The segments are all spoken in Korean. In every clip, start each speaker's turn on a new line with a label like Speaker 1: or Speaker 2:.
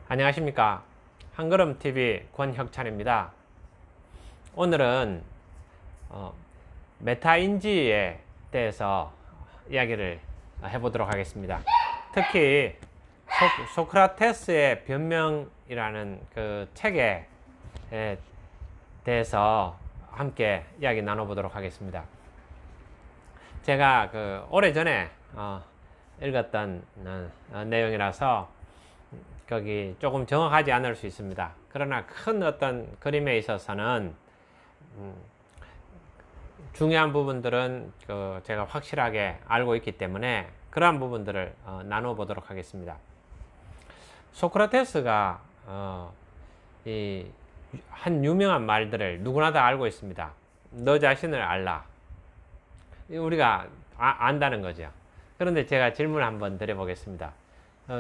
Speaker 1: 안녕하십니까. 한걸음TV 권혁찬입니다. 오늘은 메타인지에 대해서 이야기를 해보도록 하겠습니다. 특히 소크라테스의 변명이라는 그 책에 대해서 함께 이야기 나눠보도록 하겠습니다. 제가 오래전에 읽었던 내용이라서 거기 조금 정확하지 않을 수 있습니다. 그러나 큰 어떤 그림에 있어서는 중요한 부분들은 제가 확실하게 알고 있기 때문에 그러한 부분들을 나눠 보도록 하겠습니다. 소크라테스가 한 유명한 말들을 누구나 다 알고 있습니다. 너 자신을 알라. 우리가 안다는 거죠. 그런데 제가 질문을 한번 드려보겠습니다.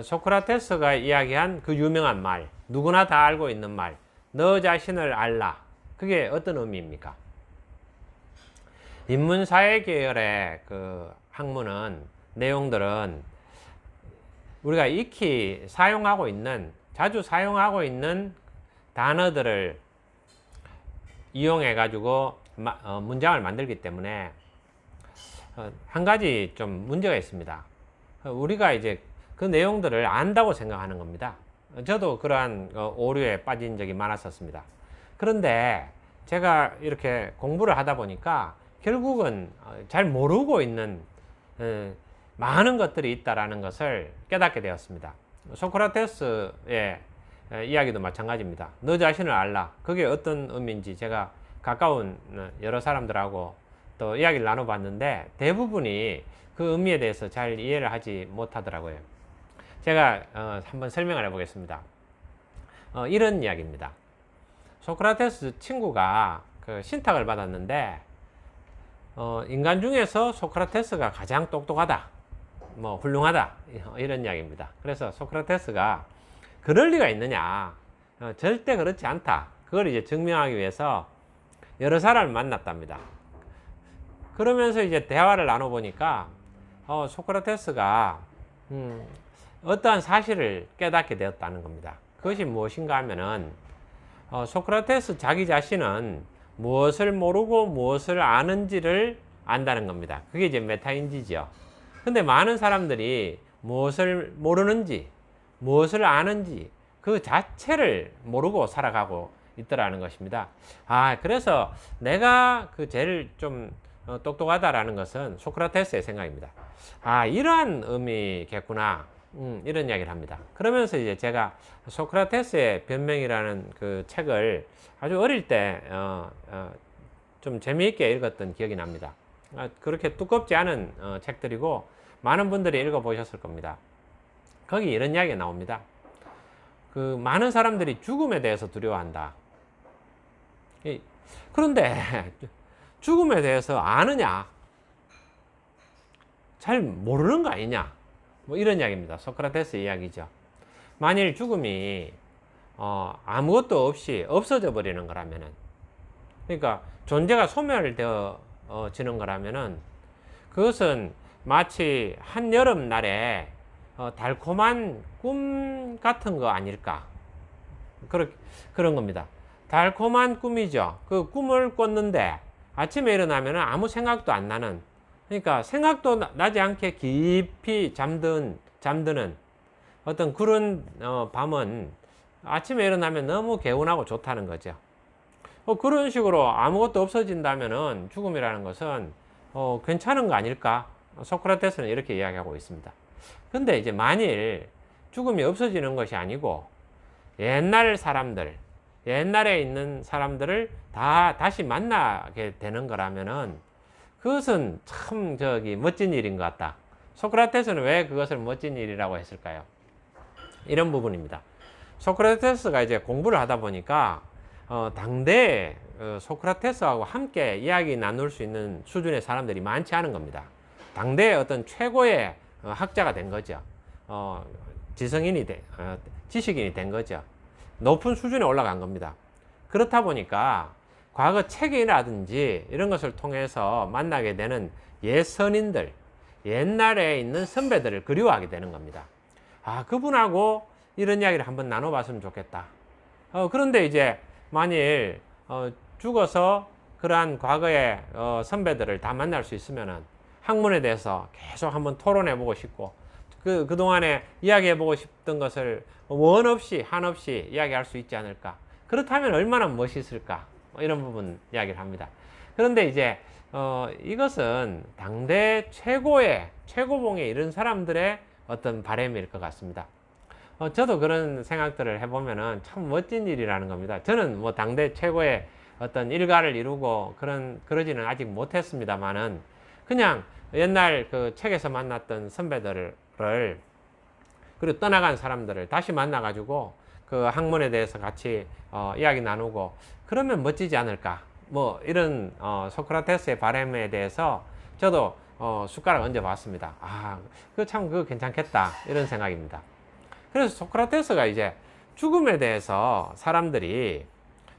Speaker 1: 소크라테스가 이야기한 그 유명한 말, 누구나 다 알고 있는 말, 너 자신을 알라. 그게 어떤 의미입니까? 인문사회 계열의 그 학문은, 내용들은 우리가 익히 사용하고 있는, 자주 사용하고 있는 단어들을 이용해 가지고 문장을 만들기 때문에 한 가지 좀 문제가 있습니다. 우리가 이제 그 내용들을 안다고 생각하는 겁니다. 저도 그러한 오류에 빠진 적이 많았었습니다. 그런데 제가 이렇게 공부를 하다 보니까 결국은 잘 모르고 있는 많은 것들이 있다는 것을 깨닫게 되었습니다. 소크라테스의 이야기도 마찬가지입니다. 너 자신을 알라. 그게 어떤 의미인지 제가 가까운 여러 사람들하고 또 이야기를 나눠봤는데 대부분이 그 의미에 대해서 잘 이해를 하지 못하더라고요. 제가 한번 설명을 해보겠습니다. 이런 이야기입니다. 소크라테스 친구가 그 신탁을 받았는데 인간 중에서 소크라테스가 가장 똑똑하다, 뭐 훌륭하다, 이런 이야기입니다. 그래서 소크라테스가 그럴 리가 있느냐, 절대 그렇지 않다, 그걸 이제 증명하기 위해서 여러 사람을 만났답니다. 그러면서 이제 대화를 나눠보니까 소크라테스가 어떠한 사실을 깨닫게 되었다는 겁니다. 그것이 무엇인가 하면은 소크라테스 자기 자신은 무엇을 모르고 무엇을 아는지를 안다는 겁니다. 그게 이제 메타인지죠. 근데 많은 사람들이 무엇을 모르는지 무엇을 아는지 그 자체를 모르고 살아가고 있더라는 것입니다. 그래서 내가 제일 좀 똑똑하다라는 것은 소크라테스의 생각입니다. 이러한 의미겠구나. 이런 이야기를 합니다. 그러면서 이제 제가 소크라테스의 변명이라는 그 책을 아주 어릴 때 좀 재미있게 읽었던 기억이 납니다. 그렇게 두껍지 않은 책들이고 많은 분들이 읽어보셨을 겁니다. 거기 이런 이야기가 나옵니다. 많은 사람들이 죽음에 대해서 두려워한다. 그런데 죽음에 대해서 아느냐? 잘 모르는 거 아니냐? 뭐 이런 이야기입니다. 소크라테스 이야기죠. 만일 죽음이 아무것도 없이 없어져 버리는 거라면은, 그러니까 존재가 소멸되어지는 거라면은 그것은 마치 한여름 날에 달콤한 꿈 같은 거 아닐까? 그런 겁니다. 달콤한 꿈이죠. 그 꿈을 꿨는데 아침에 일어나면 아무 생각도 안 나는, 그러니까 생각도 나지 않게 깊이 잠드는 어떤 그런 밤은 아침에 일어나면 너무 개운하고 좋다는 거죠. 그런 식으로 아무것도 없어진다면은 죽음이라는 것은 괜찮은 거 아닐까? 소크라테스는 이렇게 이야기하고 있습니다. 근데 이제 만일 죽음이 없어지는 것이 아니고 옛날 사람들, 옛날에 있는 사람들을 다시 만나게 되는 거라면은 그것은 참 멋진 일인 것 같다. 소크라테스는 왜 그것을 멋진 일이라고 했을까요? 이런 부분입니다. 소크라테스가 이제 공부를 하다 보니까 당대에 소크라테스하고 함께 이야기 나눌 수 있는 수준의 사람들이 많지 않은 겁니다. 당대의 어떤 최고의 학자가 된 거죠. 지식인이 된 거죠. 높은 수준에 올라간 겁니다. 그렇다 보니까 과거 책이라든지 이런 것을 통해서 만나게 되는 옛 선인들, 옛날에 있는 선배들을 그리워하게 되는 겁니다. 그분하고 이런 이야기를 한번 나눠봤으면 좋겠다. 그런데 이제 만일 죽어서 그러한 과거의 선배들을 다 만날 수 있으면은 학문에 대해서 계속 한번 토론해보고 싶고 그동안에 이야기해보고 싶던 것을 원 없이 한없이 이야기할 수 있지 않을까. 그렇다면 얼마나 멋있을까. 뭐 이런 부분 이야기를 합니다. 그런데 이제 이것은 당대 최고봉에 이른 사람들의 어떤 바람일 것 같습니다. 저도 그런 생각들을 해보면은 참 멋진 일이라는 겁니다. 저는 뭐 당대 최고의 어떤 일가를 이루고 그러지는 아직 못했습니다만은 그냥 옛날 그 책에서 만났던 선배들을 그리고 떠나간 사람들을 다시 만나가지고 그 학문에 대해서 같이 이야기 나누고 그러면 멋지지 않을까. 뭐 이런 소크라테스의 바람에 대해서 저도 숟가락 얹어 봤습니다. 그거 괜찮겠다 이런 생각입니다. 그래서 소크라테스가 이제 죽음에 대해서 사람들이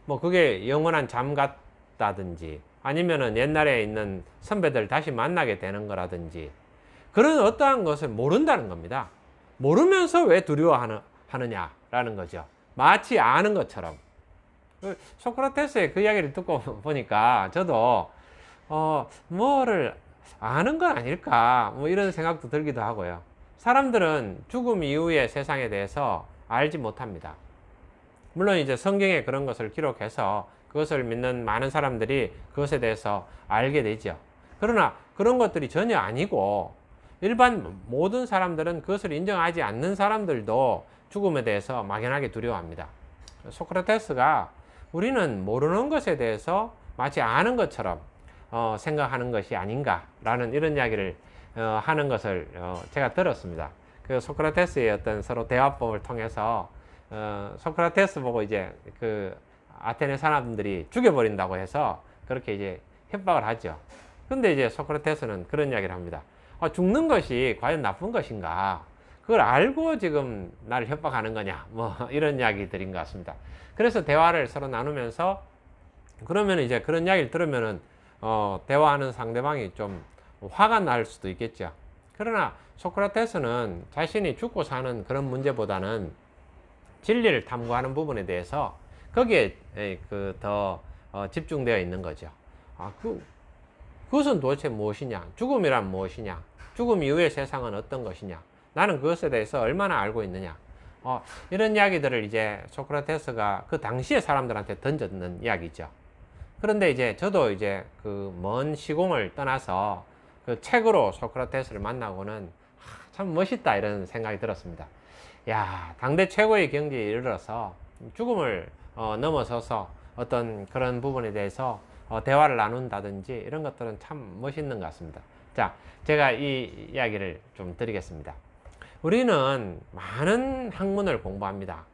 Speaker 1: 뭐 그게 영원한 잠 같다든지 아니면은 옛날에 있는 선배들 다시 만나게 되는 거라든지 그런 어떠한 것을 모른다는 겁니다. 모르면서 왜 두려워하느냐라는 거죠. 마치 아는 것처럼. 소크라테스의 그 이야기를 듣고 보니까 저도 뭐를 아는 건 아닐까 뭐 이런 생각도 들기도 하고요. 사람들은 죽음 이후의 세상에 대해서 알지 못합니다. 물론 이제 성경에 그런 것을 기록해서 그것을 믿는 많은 사람들이 그것에 대해서 알게 되죠. 그러나 그런 것들이 전혀 아니고 일반 모든 사람들은 그것을 인정하지 않는 사람들도 죽음에 대해서 막연하게 두려워합니다. 소크라테스가 우리는 모르는 것에 대해서 마치 아는 것처럼 생각하는 것이 아닌가라는 이런 이야기를 하는 것을 제가 들었습니다. 그 소크라테스의 어떤 서로 대화법을 통해서 소크라테스 보고 이제 그 아테네 사람들이 죽여버린다고 해서 그렇게 이제 협박을 하죠. 근데 이제 소크라테스는 그런 이야기를 합니다. 죽는 것이 과연 나쁜 것인가? 그걸 알고 지금 나를 협박하는 거냐? 뭐 이런 이야기들인 것 같습니다. 그래서 대화를 서로 나누면서 그러면 이제 그런 이야기를 들으면은 대화하는 상대방이 좀 화가 날 수도 있겠죠. 그러나 소크라테스는 자신이 죽고 사는 그런 문제보다는 진리를 탐구하는 부분에 대해서 거기에 더 집중되어 있는 거죠. 그것은 도대체 무엇이냐? 죽음이란 무엇이냐? 죽음 이후의 세상은 어떤 것이냐? 나는 그것에 대해서 얼마나 알고 있느냐? 이런 이야기들을 이제 소크라테스가 그 당시의 사람들한테 던졌는 이야기죠. 그런데 이제 저도 이제 그 먼 시공을 떠나서 그 책으로 소크라테스를 만나고는 참 멋있다 이런 생각이 들었습니다. 야, 당대 최고의 경지에 이르러서 죽음을 넘어서서 어떤 그런 부분에 대해서 대화를 나눈다든지 이런 것들은 참 멋있는 것 같습니다. 자, 제가 이 이야기를 좀 드리겠습니다. 우리는 많은 학문을 공부합니다.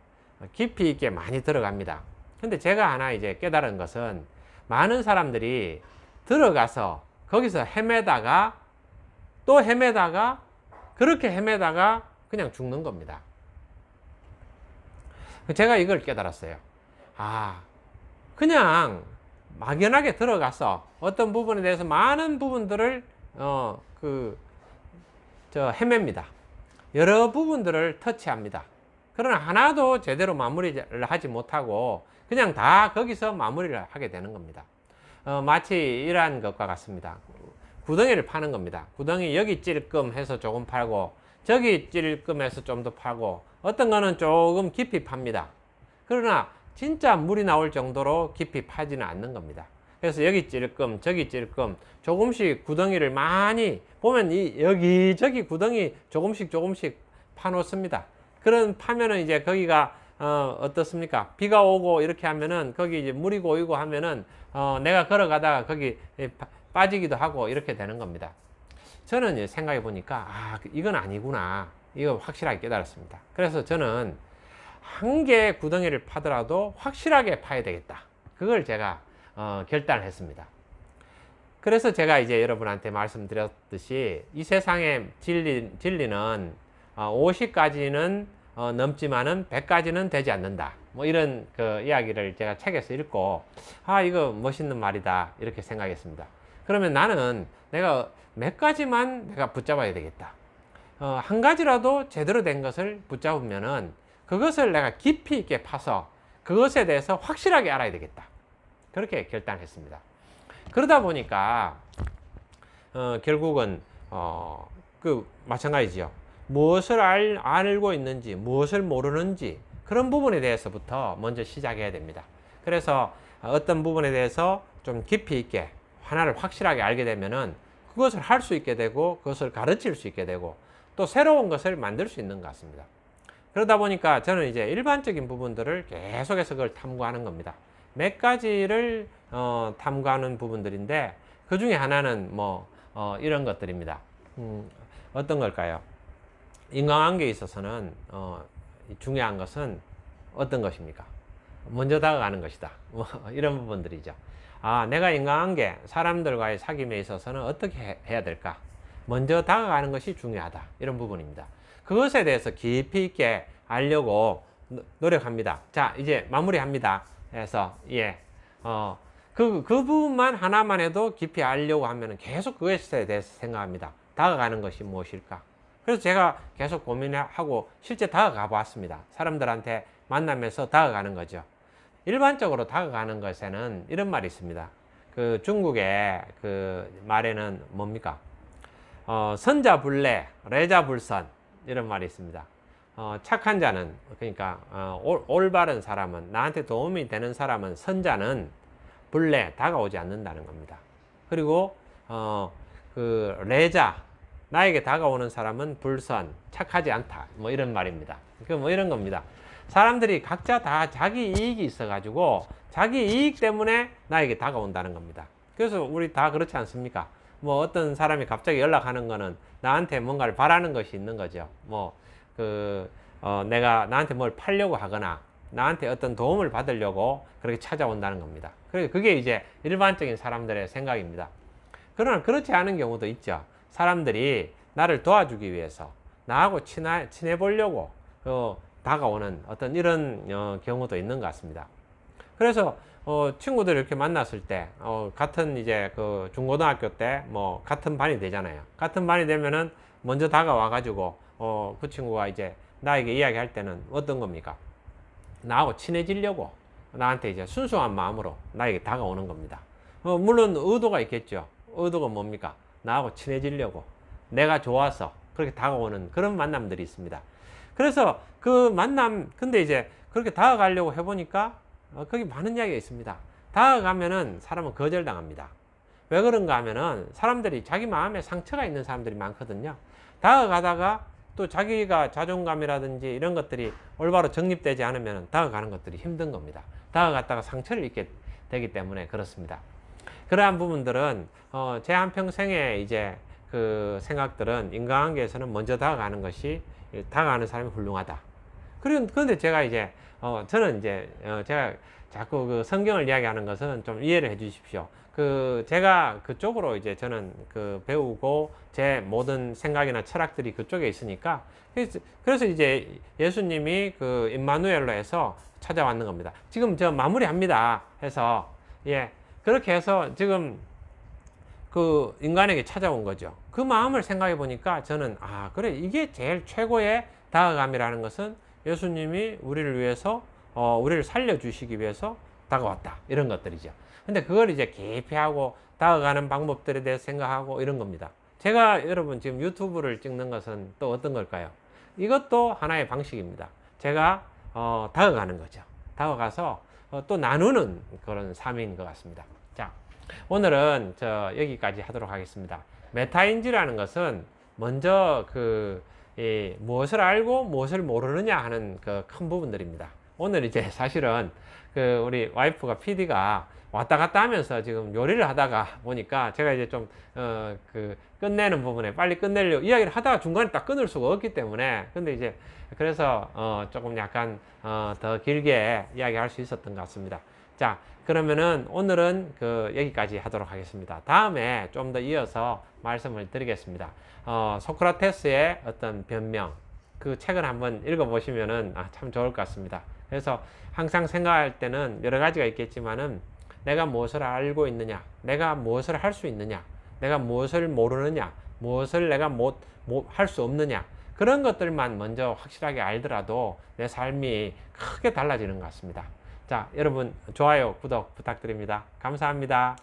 Speaker 1: 깊이 있게 많이 들어갑니다. 근데 제가 하나 이제 깨달은 것은 많은 사람들이 들어가서 거기서 헤매다가 또 헤매다가 그렇게 헤매다가 그냥 죽는 겁니다. 제가 이걸 깨달았어요. 그냥 막연하게 들어가서 어떤 부분에 대해서 많은 부분들을 헤맵니다. 여러 부분들을 터치합니다. 그러나 하나도 제대로 마무리를 하지 못하고 그냥 다 거기서 마무리를 하게 되는 겁니다. 마치 이러한 것과 같습니다. 구덩이를 파는 겁니다. 구덩이 여기 찔끔 해서 조금 팔고 저기 찔끔 해서 좀 더 팔고 어떤 거는 조금 깊이 팝니다. 그러나 진짜 물이 나올 정도로 깊이 파지는 않는 겁니다. 그래서 여기 찔끔 저기 찔끔 조금씩 구덩이를 많이 보면 여기저기 구덩이 조금씩 파놓습니다. 그런 파면은 이제 거기가 어떻습니까? 비가 오고 이렇게 하면은 거기 이제 물이 고이고 하면은 내가 걸어가다가 거기 빠지기도 하고 이렇게 되는 겁니다. 저는 생각해 보니까 이건 아니구나. 이거 확실하게 깨달았습니다. 그래서 저는 한 개의 구덩이를 파더라도 확실하게 파야 되겠다. 그걸 제가 결단을 했습니다. 그래서 제가 이제 여러분한테 말씀드렸듯이 이 세상의 진리는 50가지는 넘지만은 100가지는 되지 않는다. 뭐 이런 그 이야기를 제가 책에서 읽고 이거 멋있는 말이다 이렇게 생각했습니다. 그러면 나는 내가 몇 가지만 내가 붙잡아야 되겠다. 한 가지라도 제대로 된 것을 붙잡으면은 그것을 내가 깊이 있게 파서 그것에 대해서 확실하게 알아야 되겠다. 그렇게 결단했습니다. 그러다 보니까 결국은 마찬가지죠. 무엇을 알고 있는지, 무엇을 모르는지 그런 부분에 대해서부터 먼저 시작해야 됩니다. 그래서 어떤 부분에 대해서 좀 깊이 있게 하나를 확실하게 알게 되면은 그것을 할 수 있게 되고 그것을 가르칠 수 있게 되고 또 새로운 것을 만들 수 있는 것 같습니다. 그러다 보니까 저는 이제 일반적인 부분들을 계속해서 그걸 탐구하는 겁니다. 몇 가지를 탐구하는 부분들인데 그 중에 하나는 이런 것들입니다. 어떤 걸까요? 인간관계에 있어서는 중요한 것은 어떤 것입니까? 먼저 다가가는 것이다. 이런 부분들이죠. 내가 인간관계, 사람들과의 사귐에 있어서는 어떻게 해야 될까? 먼저 다가가는 것이 중요하다. 이런 부분입니다. 그것에 대해서 깊이 있게 알려고 노력합니다. 자, 이제 마무리합니다. 해서, 그 부분만 하나만 해도 깊이 알려고 하면 계속 그것에 대해서 생각합니다. 다가가는 것이 무엇일까? 그래서 제가 계속 고민하고 실제 다가가 보았습니다. 사람들한테 만나면서 다가가는 거죠. 일반적으로 다가가는 것에는 이런 말이 있습니다. 그 중국의 그 말에는 뭡니까? 선자불례, 레자불선 이런 말이 있습니다. 착한 자는 그러니까 올바른 사람은 나한테 도움이 되는 사람은 선자는 불례 다가오지 않는다는 겁니다. 그리고 그 레자 나에게 다가오는 사람은 불선 착하지 않다 이런 말입니다. 그 이런 겁니다. 사람들이 각자 다 자기 이익이 있어 가지고 자기 이익 때문에 나에게 다가온다는 겁니다. 그래서 우리 다 그렇지 않습니까? 어떤 사람이 갑자기 연락하는 거는 나한테 뭔가를 바라는 것이 있는 거죠. 내가 나한테 뭘 팔려고 하거나 나한테 어떤 도움을 받으려고 그렇게 찾아온다는 겁니다. 그게 이제 일반적인 사람들의 생각입니다. 그러나 그렇지 않은 경우도 있죠. 사람들이 나를 도와주기 위해서 나하고 친해 보려고 다가오는 어떤 이런 경우도 있는 것 같습니다. 그래서 친구들 이렇게 만났을 때 같은 이제 그 중고등학교 때 같은 반이 되잖아요. 같은 반이 되면은 먼저 다가와 가지고 그 친구가 이제 나에게 이야기할 때는 어떤 겁니까? 나하고 친해지려고 나한테 이제 순수한 마음으로 나에게 다가오는 겁니다. 물론 의도가 있겠죠. 의도가 뭡니까? 나하고 친해지려고 내가 좋아서 그렇게 다가오는 그런 만남들이 있습니다. 그래서 그 만남 근데 이제 그렇게 다가가려고 해보니까 거기 많은 이야기가 있습니다. 다가가면은 사람은 거절당합니다. 왜 그런가 하면은 사람들이 자기 마음에 상처가 있는 사람들이 많거든요. 다가가다가 또 자기가 자존감이라든지 이런 것들이 올바로 정립되지 않으면 다가가는 것들이 힘든 겁니다. 다가갔다가 상처를 입게 되기 때문에 그렇습니다. 그러한 부분들은 제 한평생에 이제 그 생각들은 인간관계에서는 먼저 다가가는 것이 다가가는 사람이 훌륭하다. 그런데 제가 이제 저는 이제 제가 자꾸 그 성경을 이야기하는 것은 좀 이해를 해 주십시오. 제가 그쪽으로 이제 저는 배우고 제 모든 생각이나 철학들이 그쪽에 있으니까 그래서 이제 예수님이 임마누엘로 해서 찾아왔는 겁니다. 지금 저 마무리합니다. 해서 그렇게 해서 지금 그 인간에게 찾아온 거죠. 그 마음을 생각해 보니까 저는 그래 이게 제일 최고의 다가감이라는 것은 예수님이 우리를 위해서 우리를 살려주시기 위해서 다가왔다 이런 것들이죠. 근데 그걸 이제 깊이 하고 다가가는 방법들에 대해서 생각하고 이런 겁니다. 제가 여러분 지금 유튜브를 찍는 것은 또 어떤 걸까요? 이것도 하나의 방식입니다. 제가 다가가는 거죠. 다가가서 또 나누는 그런 삶인 것 같습니다. 자, 오늘은 여기까지 하도록 하겠습니다. 메타인지라는 것은 먼저 무엇을 알고 무엇을 모르느냐 하는 큰 부분들입니다. 오늘 이제 사실은 우리 와이프가 PD가 왔다 갔다 하면서 지금 요리를 하다가 보니까 제가 이제 좀 끝내는 부분에 빨리 끝내려고 이야기를 하다가 중간에 딱 끊을 수가 없기 때문에 근데 이제 그래서 조금 약간 더 길게 이야기할 수 있었던 것 같습니다. 자, 그러면은 오늘은 여기까지 하도록 하겠습니다. 다음에 좀 더 이어서 말씀을 드리겠습니다. 소크라테스의 어떤 변명 그 책을 한번 읽어보시면은 참 좋을 것 같습니다. 그래서 항상 생각할 때는 여러 가지가 있겠지만은 내가 무엇을 알고 있느냐, 내가 무엇을 할 수 있느냐, 내가 무엇을 모르느냐, 무엇을 내가 할 수 없느냐, 그런 것들만 먼저 확실하게 알더라도 내 삶이 크게 달라지는 것 같습니다. 자, 여러분 좋아요, 구독 부탁드립니다. 감사합니다.